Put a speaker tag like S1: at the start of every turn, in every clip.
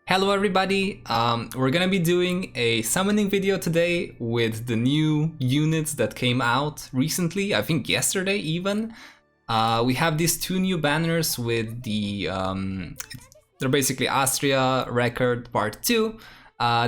S1: Hello everybody, we're gonna be doing a summoning video today with the new units that came out recently, I think yesterday even. We have these two new banners with the, they're basically Astrea Record Part 2.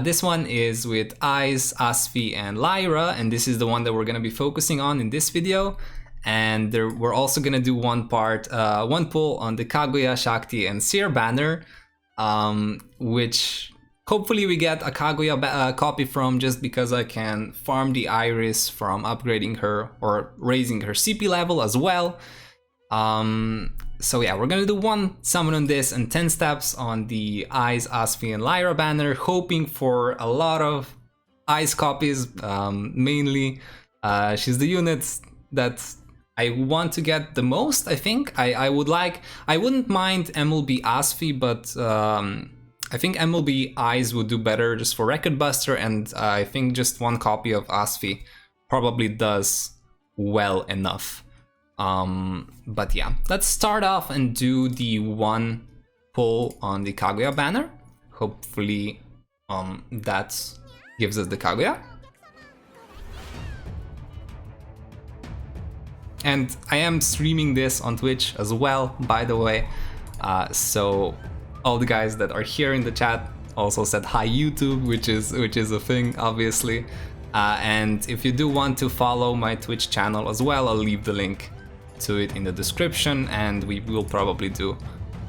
S1: This one is with Ais, Asfi and Lyra, and this is the one that we're gonna be focusing on in this video. And we're also gonna do one pull on the Kaguya, Shakti and Seer banner. Which hopefully we get a Kaguya copy from, just because I can farm the Iris from upgrading her or raising her CP level as well. So yeah, we're gonna do one summon on this and 10 steps on the Ais, Asfi and Lyra banner, hoping for a lot of Ais copies, mainly. She's the unit that I want to get the most, I think. I wouldn't mind MLB Asfi, but I think MLB Ais would do better just for Record Buster, and I think just one copy of Asfi probably does well enough. But yeah, let's start off and do the one pull on the Kaguya banner. Hopefully that gives us the Kaguya. And I am streaming this on Twitch as well, by the way, so all the guys that are here in the chat also said hi YouTube, which is a thing, obviously. And if you do want to follow my Twitch channel as well, I'll leave the link to it in the description, and we will probably do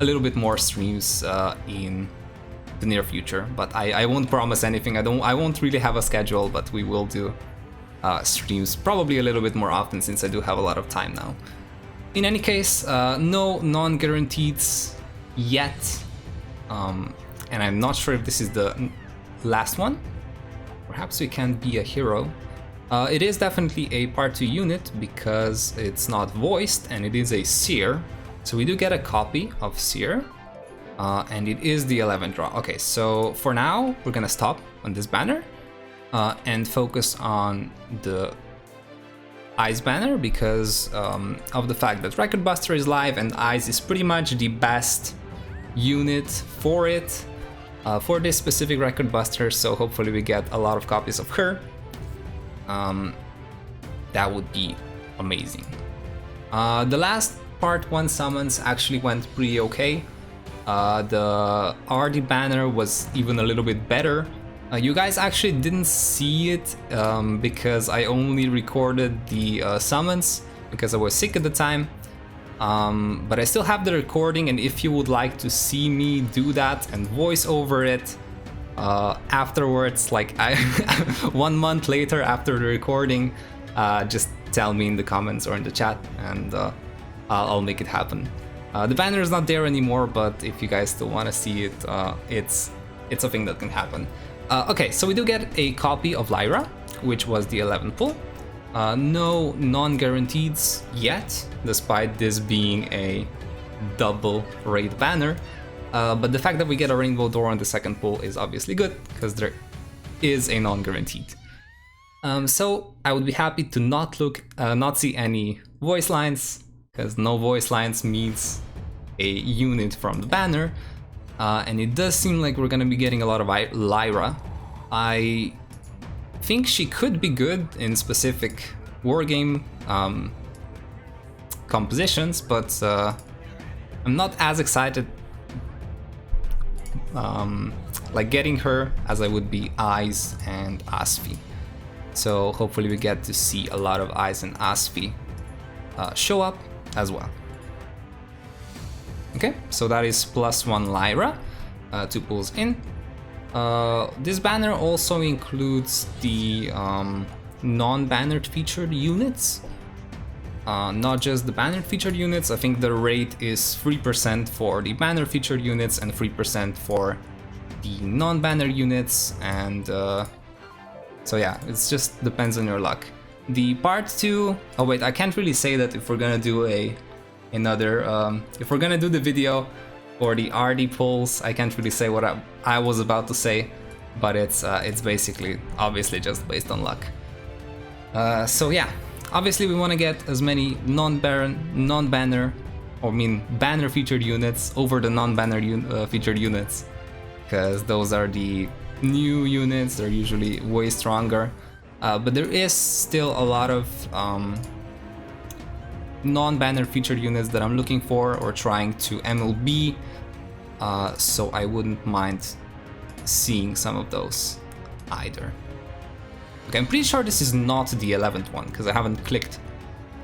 S1: a little bit more streams in the near future. But I won't promise anything. I won't really have a schedule, but we will do streams probably a little bit more often, since I do have a lot of time now. In any case, no non-guaranteeds yet, and I'm not sure if this is the last one. Perhaps we can be a hero. It is definitely a part 2 unit because it's not voiced and it is a Seer, so we do get a copy of Seer, and it is the 11th draw. Okay, so for now we're gonna stop on this banner and focus on the Ais banner, because of the fact that Record Buster is live and Ais is pretty much the best unit for it, for this specific Record Buster. So hopefully we get a lot of copies of her. That would be amazing. The last part 1 summons actually went pretty okay. The RD banner was even a little bit better. You guys actually didn't see it because I only recorded the summons because I was sick at the time. But I still have the recording, and if you would like to see me do that and voice over it afterwards, like 1 month later after the recording, just tell me in the comments or in the chat, and I'll make it happen. The banner is not there anymore, but if you guys still want to see it, it's a thing that can happen. Okay, so we do get a copy of Lyra, which was the 11th pull. No non-guaranteeds yet, despite this being a double raid banner. But the fact that we get a rainbow door on the 2nd pull is obviously good, because there is a non-guaranteed. So I would be happy to not see any voice lines, because no voice lines means a unit from the banner. And it does seem like we're gonna be getting a lot of Lyra. I think she could be good in specific wargame compositions, but I'm not as excited like getting her as I would be Ais and Asfi. So hopefully we get to see a lot of Ais and Asfi show up as well. Okay, so that is +1 Lyra, 2 pulls in. This banner also includes the non-bannered featured units, not just the bannered featured units. I think the rate is 3% for the banner featured units and 3% for the non-banner units, and so yeah, it just depends on your luck. The part 2, oh wait, I can't really say that if we're gonna do if we're gonna do the video for the RD pulls. I can't really say what I was about to say, but it's basically obviously just based on luck. So yeah, obviously we want to get as many non-banner, or banner featured units over the non-banner featured units because those are the new units. They're usually way stronger, but there is still a lot of non-banner featured units that I'm looking for or trying to MLB, so I wouldn't mind seeing some of those either. Okay, I'm pretty sure this is not the 11th one because I haven't clicked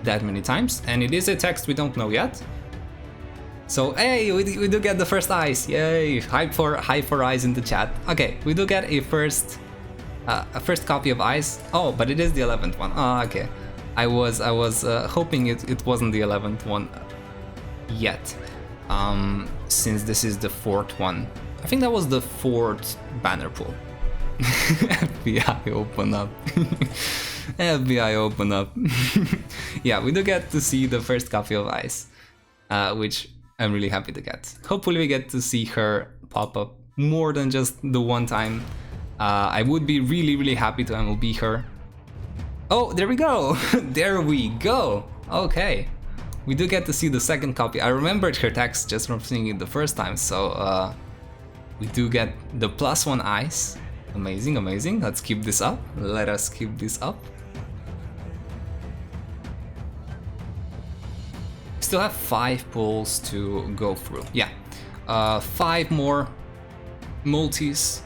S1: that many times, and it is a text we don't know yet. So hey, we do get the first Ais, yay! Hype for Ais in the chat. Okay, we do get a first copy of Ais. Oh, but it is the 11th one. Oh, okay. I was hoping it wasn't the 11th one yet, since this is the 4th one. I think that was the 4th banner pull. FBI open up. FBI open up. Yeah, we do get to see the first copy of Ais, which I'm really happy to get. Hopefully we get to see her pop up more than just the one time. I would be really happy to MLB her. Oh, there we go. There we go. Okay, we do get to see the second copy. I remembered her text just from seeing it the first time, so we do get the +1 Ais. Amazing, amazing. Let's keep this up. Let us keep this up. Still have 5 pulls to go through. Yeah, 5 more multis,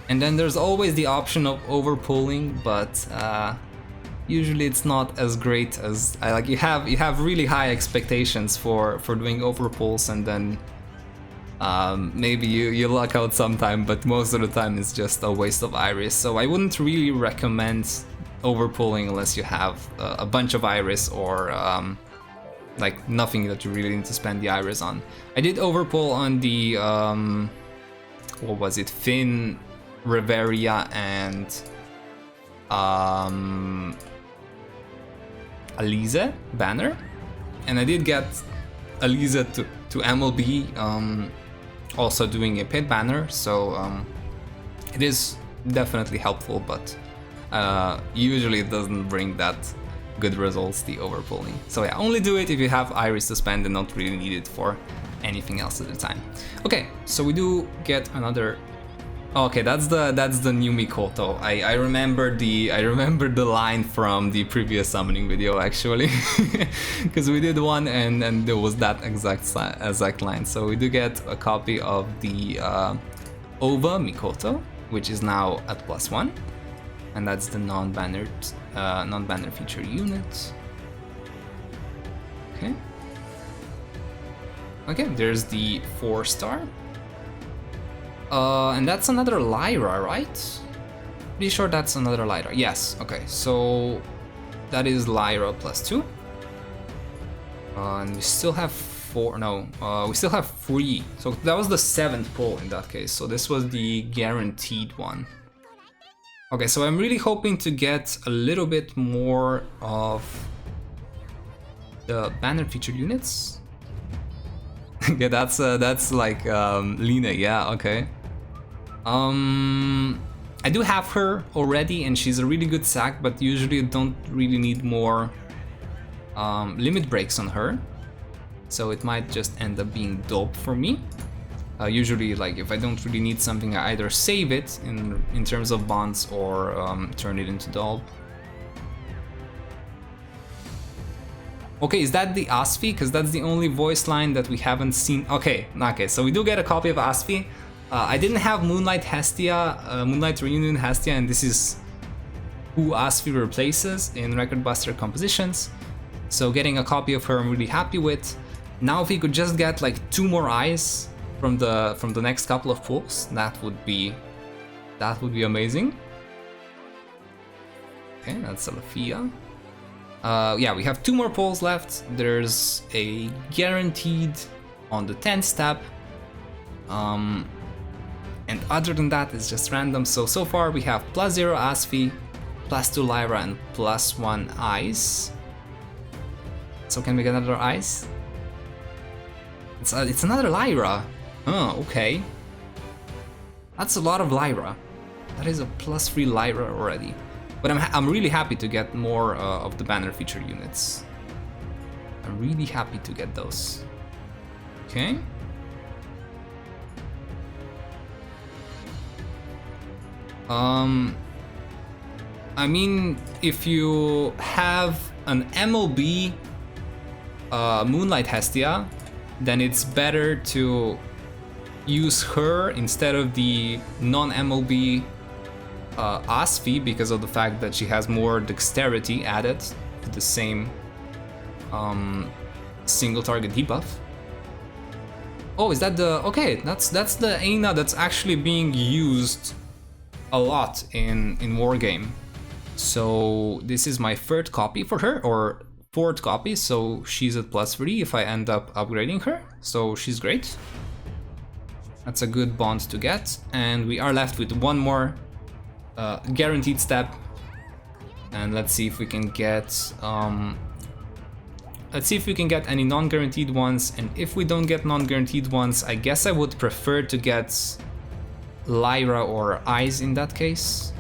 S1: and then there's always the option of overpulling, but usually it's not as great as I like. You have really high expectations for doing overpulls, and then maybe you luck out sometime, but most of the time it's just a waste of iris. So I wouldn't really recommend overpulling unless you have a bunch of iris or like nothing that you really need to spend the iris on. I did overpull on the what was it, Finn, Reveria, and Alize banner, and I did get Alize to MLB, also doing a pit banner, so it is definitely helpful, but usually it doesn't bring that good results, the overpulling. So yeah, only do it if you have iris to spend and not really need it for anything else at the time. Okay, so we do get another. Okay, that's the new Mikoto. I remember the line from the previous summoning video actually, because we did one and there was that exact line. So we do get a copy of the Ova Mikoto, which is now at +1, and that's the non-banner feature unit. Okay. Okay, there's the 4-star. And that's another Lyra, right? Pretty sure that's another Lyra. Yes, okay, so that is Lyra +2. And we still have 4, no, we still have 3. So that was the 7th pull in that case, so this was the guaranteed one. Okay, so I'm really hoping to get a little bit more of the banner featured units. Okay, that's like Lina, yeah, okay. I do have her already, and she's a really good sack, but usually I don't really need more limit breaks on her, so it might just end up being dope for me. Usually, like, if I don't really need something, I either save it in terms of bonds or turn it into dolp. Okay, is that the Asfi? Because that's the only voice line that we haven't seen. Okay, so we do get a copy of Asfi. I didn't have Moonlight Hestia, Moonlight Reunion Hestia, and this is who Asfi replaces in Record Buster compositions. So getting a copy of her I'm really happy with. Now if we could just get like 2 more eyes from the next couple of pulls, that would be amazing. Okay, that's Alafia. Yeah, we have 2 more pulls left. There's a guaranteed on the 10th step. And other than that, it's just random. So far we have +0 Asfi, +2 Lyra, and +1 Ais. So can we get another Ais? It's another Lyra. Oh, okay. That's a lot of Lyra. That is a +3 Lyra already. But I'm really happy to get more of the banner feature units. I'm really happy to get those. Okay. I mean, if you have an MLB Moonlight Hestia, then it's better to use her instead of the non-MLB Asfi, because of the fact that she has more dexterity added to the same single target debuff. Oh, is that the... Okay, that's the Aina that's actually being used a lot in Wargame. So this is my third copy for her, or fourth copy, so she's at +3 if I end up upgrading her, so she's great. That's a good bond to get, and we are left with one more guaranteed step, and let's see if we can get any non-guaranteed ones. And if we don't get non-guaranteed ones, I guess I would prefer to get Lyra or Ais in that case,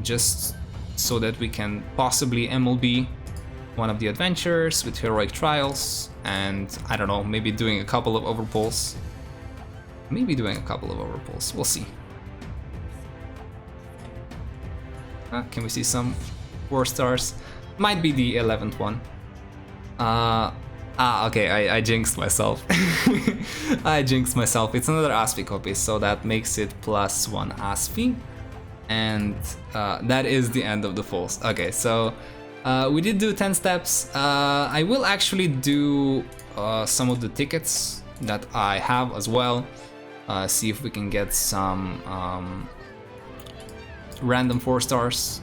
S1: just so that we can possibly MLB one of the adventures with Heroic Trials, and I don't know, maybe doing a couple of overpulls. We'll see. Can we see some 4 stars? Might be the 11th one. Okay, I jinxed myself. It's another Asfi copy, so that makes it +1 Asfi. And that is the end of the fulls. Okay, so we did do 10 steps. I will actually do some of the tickets that I have as well. See if we can get some random 4 stars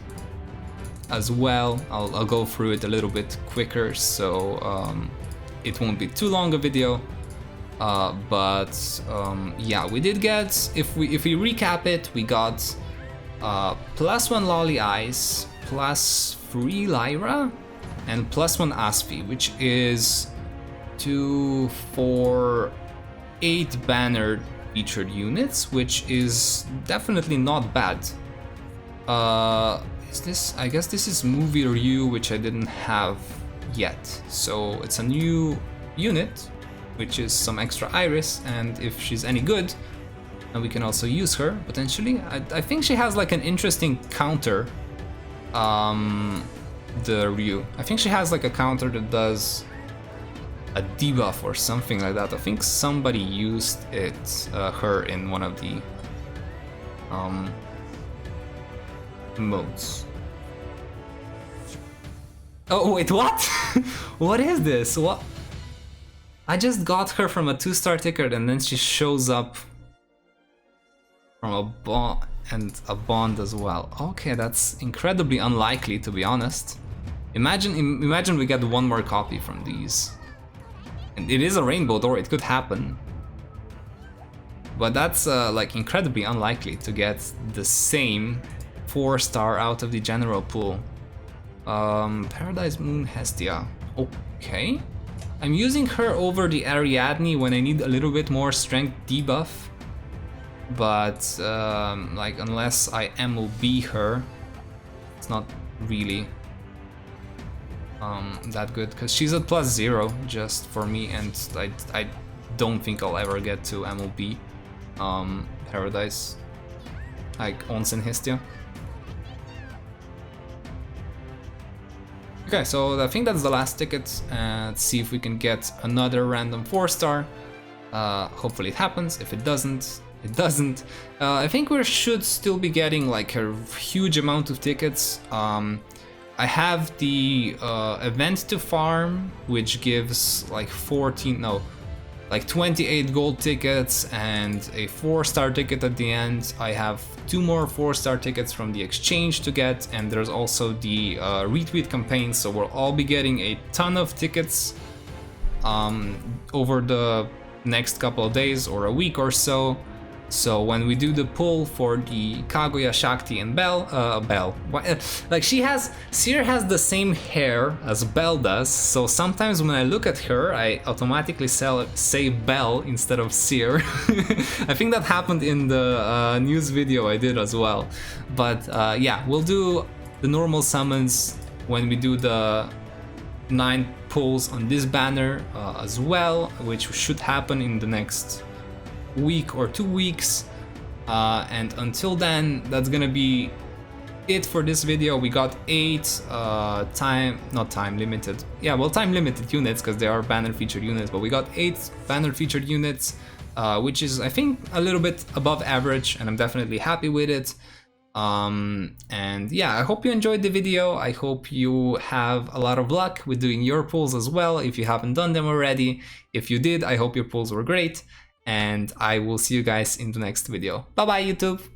S1: as well. I'll go through it a little bit quicker, so it won't be too long a video. Yeah, we did get, if we recap it, we got +1 Loli Ais, +3 Lyra, and +1 Asfi, which is 2, 4, 8 banner featured units, which is definitely not bad. Is this? I guess this is Movie Ryu, which I didn't have yet. So it's a new unit, which is some extra Iris, and if she's any good, then we can also use her potentially. I think she has like an interesting counter. The Ryu. I think she has like a counter that does a debuff or something like that. I think somebody used it, her in one of the modes. Oh wait, what? What is this? What? I just got her from a 2-star ticket, and then she shows up from a bond and a bond as well. Okay, that's incredibly unlikely, to be honest. Imagine we get one more copy from these. And it is a rainbow door, it could happen. But that's like incredibly unlikely to get the same 4-star out of the general pool. Paradise Moon Hestia. Okay. I'm using her over the Ariadne when I need a little bit more strength debuff. But like unless I MLB her, it's not really that good, because she's at +0 just for me, and I don't think I'll ever get to MLB Paradise, like Onsen Hestia. Okay, so I think that's the last ticket. Let's see if we can get another random 4-star. Hopefully it happens. If it doesn't, it doesn't. I think we should still be getting like a huge amount of tickets. I have the event to farm, which gives like 28 gold tickets and a 4-star ticket at the end. I have 2 more 4-star tickets from the exchange to get, and there's also the retweet campaign, so we'll all be getting a ton of tickets over the next couple of days or a week or so. So when we do the pull for the Kaguya, Shakti, and Belle, like Seer has the same hair as Belle does, so sometimes when I look at her, I automatically say Belle instead of Seer. I think that happened in the news video I did as well. But yeah, we'll do the normal summons when we do the 9 pulls on this banner as well, which should happen in the next week or 2 weeks. And until then, that's gonna be it for this video. We got 8 time limited units, because they are banner featured units, but we got 8 banner featured units, which is, I think, a little bit above average, and I'm definitely happy with it. And yeah, I hope you enjoyed the video. I hope you have a lot of luck with doing your pulls as well, if you haven't done them already. If you did, I hope your pulls were great, and I will see you guys in the next video. Bye bye, YouTube!